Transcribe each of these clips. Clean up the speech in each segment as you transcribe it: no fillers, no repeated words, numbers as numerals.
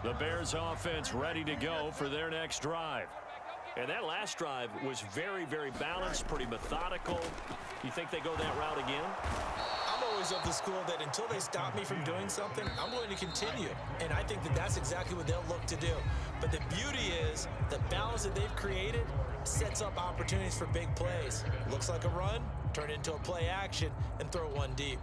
The Bears offense ready to go for their next drive. And that last drive was very, very balanced, pretty methodical. You think they go that route again? I'm always of the school that until they stop me from doing something, I'm going to continue. And I think that that's exactly what they'll look to do. But the beauty is the balance that they've created sets up opportunities for big plays. Looks like a run, turn it into a play action, and throw one deep.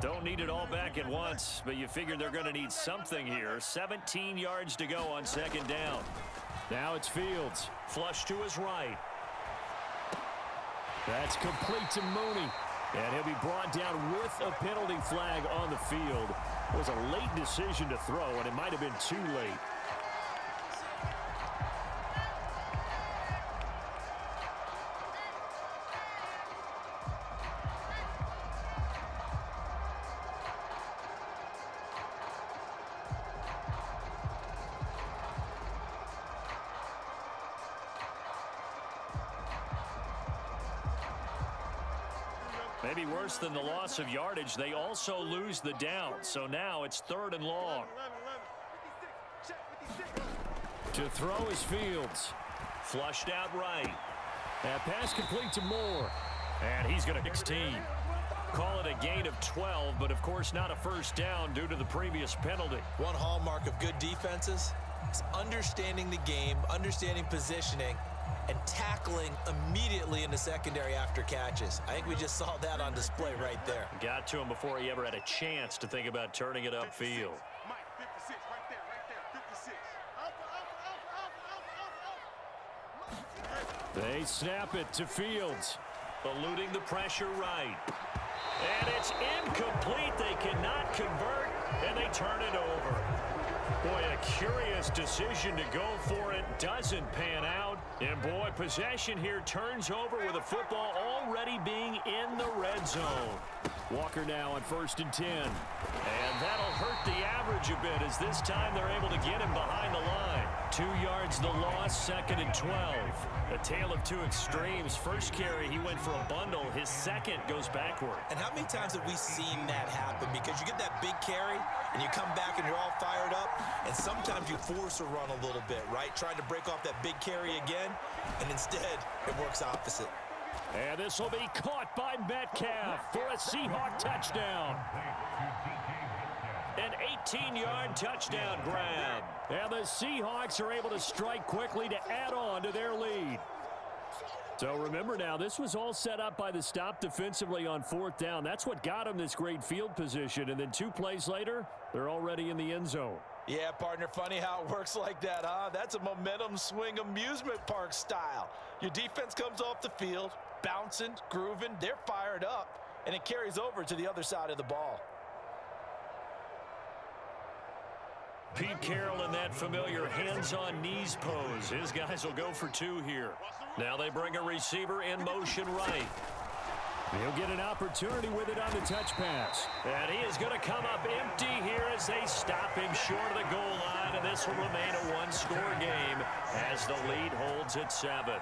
Don't need it all back at once, but you figure they're going to need something here. 17 yards to go on second down. Now it's Fields. Flush to his right. That's complete to Mooney. And he'll be brought down with a penalty flag on the field. It was a late decision to throw, and it might have been too late. Maybe worse than the loss of yardage, they also lose the down. So now it's 3rd and long. To throw is Fields. Flushed out right. That pass complete to Moore. And he's going to 16. Call it a gain of 12, but of course not a first down due to the previous penalty. One hallmark of good defenses is understanding the game, understanding positioning, and tackling immediately in the secondary after catches. I think we just saw that on display right there. Got to him before he ever had a chance to think about turning it upfield. Mike, 56, right there, 56. They snap it to Fields. Eluding the pressure right. And it's incomplete. They cannot convert, and they turn it over. Boy, a curious decision to go for it. Doesn't pan out. And, boy, possession here turns over with a football already being in the red zone. Walker now on 1st and 10. And that'll hurt the average a bit as this time they're able to get him behind the line. 2 yards the loss, 2nd and 12. A tale of two extremes. First carry, he went for a bundle. His second goes backward. And how many times have we seen that happen? Because you get that big carry, and you come back and you're all fired up, and sometimes you force a run a little bit, right? Trying to break off that big carry again, and instead it works opposite. And this will be caught by Metcalf for a Seahawk touchdown. An 18-yard touchdown grab. And the Seahawks are able to strike quickly to add on to their lead. So remember now, this was all set up by the stop defensively on 4th down. That's what got them this great field position. And then 2 plays later, they're already in the end zone. Yeah, partner, funny how it works like that, huh? That's a momentum swing amusement park style. Your defense comes off the field, bouncing, grooving, they're fired up, and it carries over to the other side of the ball. Pete Carroll in that familiar hands-on knees pose. His guys will go for 2 here. Now they bring a receiver in motion right. He'll get an opportunity with it on the touch pass. And he is going to come up empty here as they stop him short of the goal line. And this will remain a 1-score game as the lead holds at 7.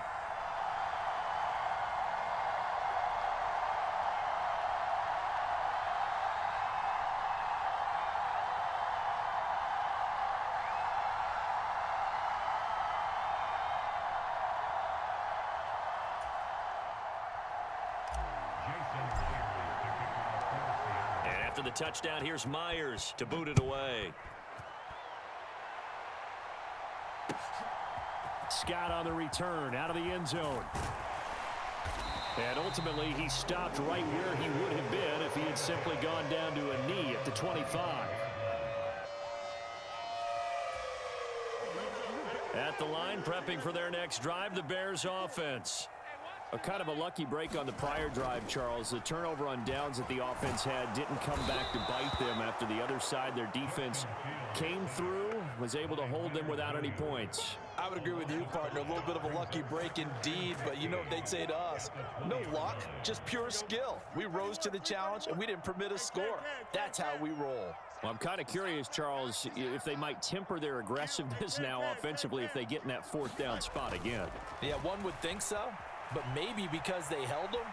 The touchdown, here's Myers to boot it away. Scott on the return out of the end zone. And ultimately he stopped right where he would have been if he had simply gone down to a knee at the 25. At the line, prepping for their next drive, the Bears offense. A kind of a lucky break on the prior drive, Charles. The turnover on downs that the offense had didn't come back to bite them after the other side. Their defense came through, was able to hold them without any points. I would agree with you, partner. A little bit of a lucky break indeed, but you know what they'd say to us. No luck, just pure skill. We rose to the challenge, and we didn't permit a score. That's how we roll. Well, I'm kind of curious, Charles, if they might temper their aggressiveness now offensively if they get in that 4th down spot again. Yeah, one would think so. but maybe because they held him.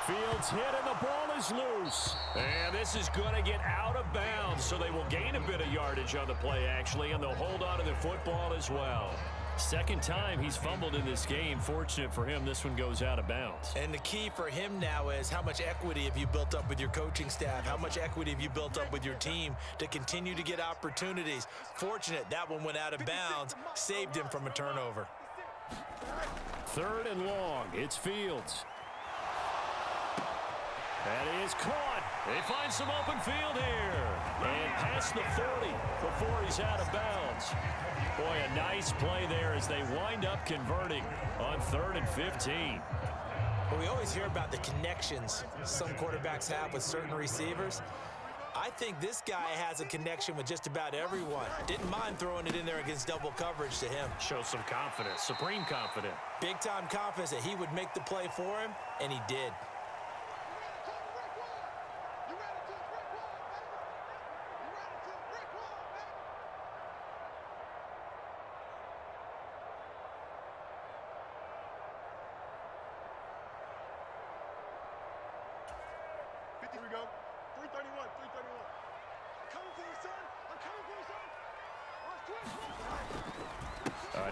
Fields hit and the ball is loose. And this is going to get out of bounds, so they will gain a bit of yardage on the play, actually, and they'll hold on to the football as well. Second time he's fumbled in this game. Fortunate for him, this one goes out of bounds. And the key for him now is how much equity have you built up with your coaching staff? How much equity have you built up with your team to continue to get opportunities? Fortunate that one went out of bounds, saved him from a turnover. Third and long, it's Fields. That is caught. They find some open field here. And past the 40 before he's out of bounds. Boy, a nice play there as they wind up converting on 3rd and 15. Well, we always hear about the connections some quarterbacks have with certain receivers. I think this guy has a connection with just about everyone. Didn't mind throwing it in there against double coverage to him. Shows some confidence, supreme confidence. Big-time confidence that he would make the play for him, and he did. Here we go. 331, 331. I'm coming for you, son. I'm coming for you, son.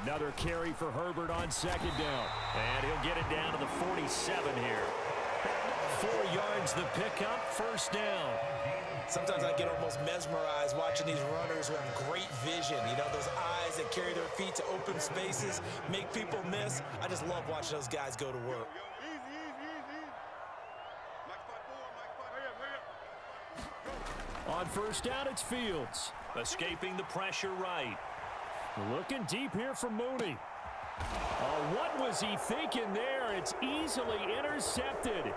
Another carry for Herbert on 2nd down. And he'll get it down to the 47 here. 4 yards the pickup, 1st down. Sometimes I get almost mesmerized watching these runners who have great vision. You know, those eyes that carry their feet to open spaces, make people miss. I just love watching those guys go to work. Easy, easy, easy. Mike 5-4, Mike 5. Hurry up, hurry up. On 1st down, it's Fields. Escaping the pressure right. Looking deep here for Mooney. What was he thinking there? It's easily intercepted.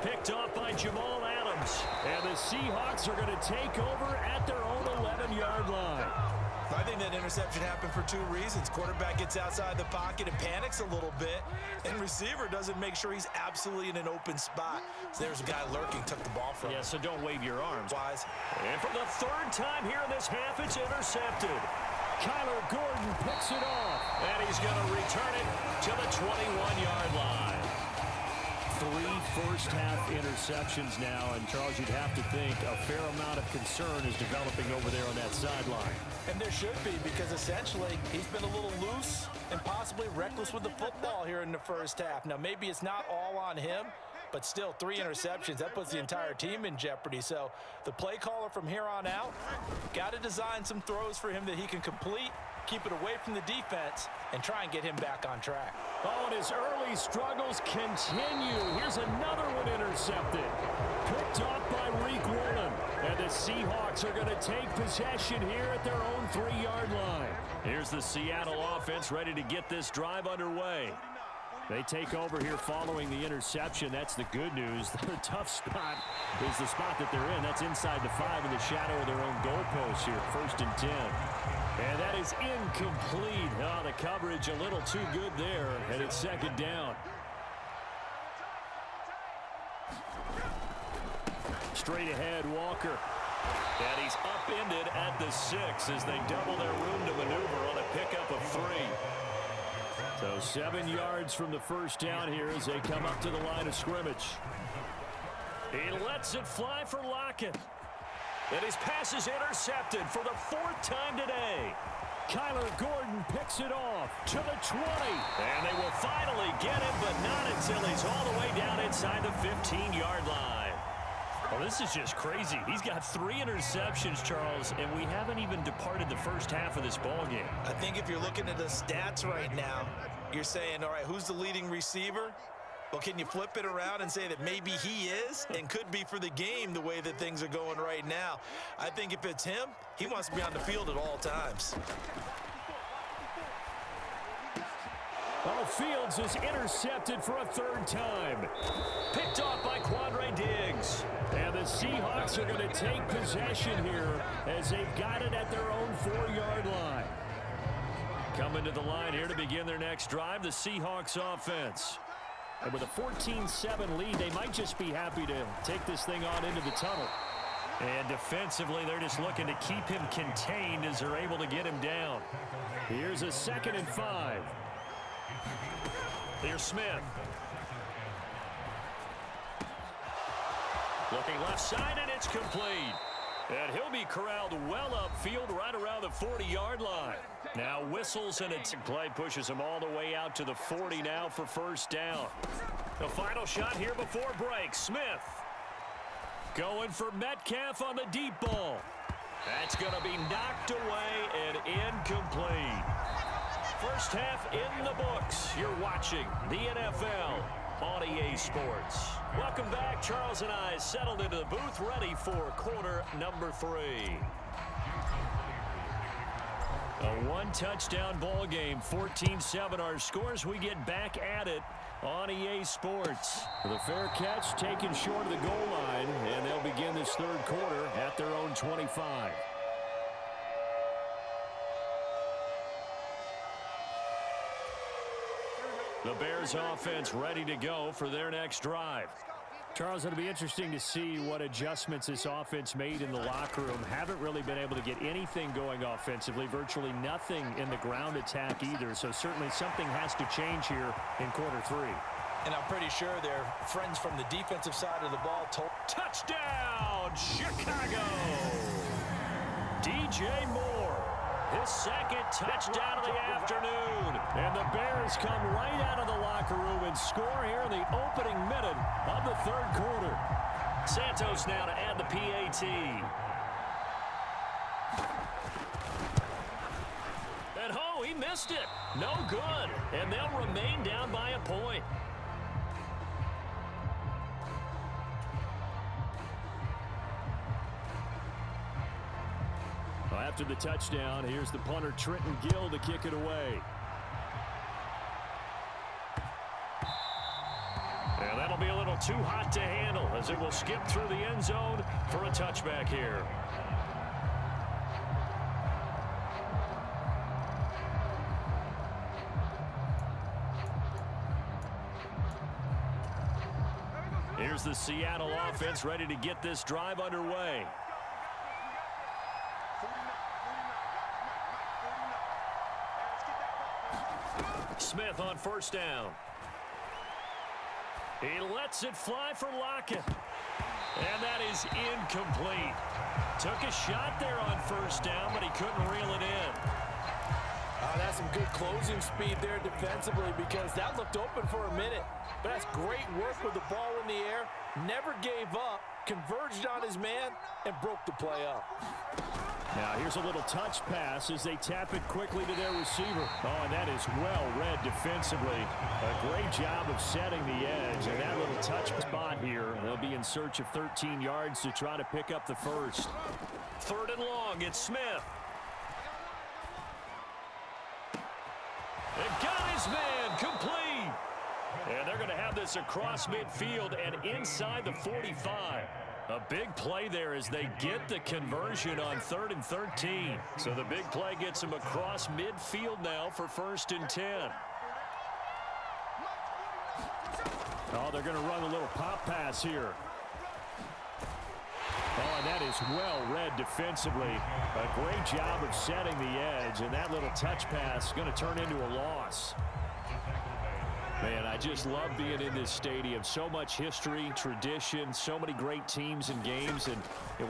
Picked off by Jamal Adams. And the Seahawks are going to take over at their own 11-yard line. I think that interception happened for 2 reasons. Quarterback gets outside the pocket and panics a little bit, and receiver doesn't make sure he's absolutely in an open spot. So there's a guy lurking, took the ball from him. Yeah, so don't wave your arms. Wise. And for the 3rd time here in this half, it's intercepted. Kyler Gordon picks it off, and he's going to return it to the 21-yard line. 3 first-half interceptions now, and Charles, you'd have to think a fair amount of concern is developing over there on that sideline. And there should be, because essentially he's been a little loose and possibly reckless with the football here in the 1st half. Now, maybe it's not all on him, but still 3 interceptions. That puts the entire team in jeopardy. So the play caller from here on out got to design some throws for him that he can complete, keep it away from the defense, and try and get him back on track. Oh, and his early struggles continue. Here's another one intercepted. Picked off by Reek Woolen. And the Seahawks are going to take possession here at their own 3-yard line. Here's the Seattle offense ready to get this drive underway. They take over here following the interception. That's the good news. The tough spot is the spot that they're in. That's inside the 5 in the shadow of their own goalpost here. 1st and 10. And that is incomplete. Oh, the coverage a little too good there. And it's 2nd down. Straight ahead, Walker. And he's upended at the 6 as they double their room to maneuver on a pickup of 3. So 7 yards from the 1st down here as they come up to the line of scrimmage. He lets it fly for Lockett. And his pass is intercepted for the 4th time today. Kyler Gordon picks it off to the 20. And they will finally get him, but not until he's all the way down inside the 15-yard line. Well, this is just crazy. He's got 3 interceptions, Charles, and we haven't even departed the 1st half of this ballgame. I think if you're looking at the stats right now, you're saying, all right, who's the leading receiver? Well, can you flip it around and say that maybe he is and could be for the game the way that things are going right now? I think if it's him, he wants to be on the field at all times. Oh, Fields is intercepted for a 3rd time. Picked off by Quandre Diggs. And the Seahawks are going to take possession here as they've got it at their own 4-yard line. Coming to the line here to begin their next drive, the Seahawks offense. And with a 14-7 lead, they might just be happy to take this thing on into the tunnel. And defensively, they're just looking to keep him contained as they're able to get him down. Here's a 2nd and 5. Here's Smith. Looking left side, and it's complete. And he'll be corralled well upfield right around the 40-yard line. Now whistles, and its play pushes him all the way out to the 40 now for first down. The final shot here before break. Smith going for Metcalf on the deep ball. That's going to be knocked away and incomplete. First half in the books. You're watching the NFL on EA Sports. Welcome back. Charles and I settled into the booth, ready for quarter number 3. A one-touchdown ball game, 14-7 our scores. We get back at it on EA Sports. The fair catch taken short of the goal line, and they'll begin this third quarter at their own 25. The Bears offense ready to go for their next drive. Charles, it'll be interesting to see what adjustments this offense made in the locker room. Haven't really been able to get anything going offensively, virtually nothing in the ground attack either. So certainly something has to change here in quarter 3. And I'm pretty sure their friends from the defensive side of the ball told. Touchdown, Chicago! DJ Moore, his second touchdown of the afternoon. And the Bears come right out of the locker room and score here in the opening minute of the third quarter. Santos now to add the PAT. And oh, he missed it. No good. And they'll remain down by a point. After the touchdown, here's the punter, Trenton Gill, to kick it away. And that'll be a little too hot to handle as it will skip through the end zone for a touchback here. Here's the Seattle offense ready to get this drive underway. Smith on first down. He lets it fly for Lockett. And that is incomplete. Took a shot there on first down, but he couldn't reel it in. That's some good closing speed there defensively, because that looked open for a minute. But that's great work with the ball in the air. Never gave up, converged on his man, and broke the play up. Now here's a little touch pass as they tap it quickly to their receiver. Oh, and that is well read defensively. A great job of setting the edge. And that little touch spot here, they'll be in search of 13 yards to try to pick up the first. Third and long, it's Smith. And got his man complete. And they're going to have this across midfield and inside the 45. A big play there as they get the conversion on 3rd and 13. So the big play gets them across midfield now for 1st and 10. Oh, they're going to run a little pop pass here. Oh, and that is well read defensively. A great job of setting the edge, and that little touch pass is going to turn into a loss. Man, I just love being in this stadium. So much history, tradition, so many great teams and games, and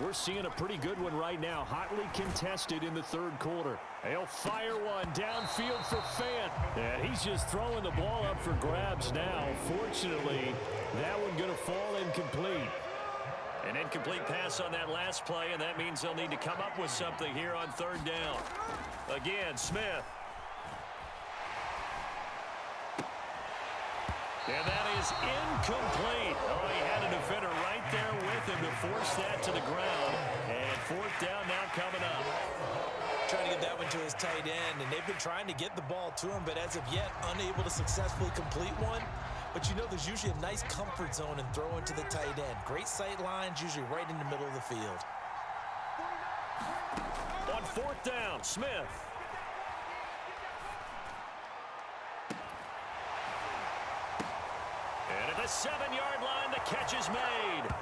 we're seeing a pretty good one right now. Hotly contested in the third quarter. They'll fire one downfield for Fant. And he's just throwing the ball up for grabs now. Fortunately, that one going to fall incomplete. An incomplete pass on that last play, and that means they'll need to come up with something here on 3rd down. Again, Smith. And that is incomplete. Oh, he had a defender right there with him to force that to the ground. And 4th down now coming up. Trying to get that one to his tight end, and they've been trying to get the ball to him, but as of yet, unable to successfully complete one. But you know there's usually a nice comfort zone in throwing to the tight end. Great sight lines, usually right in the middle of the field. On 4th down, Smith. And at the 7-yard line, the catch is made.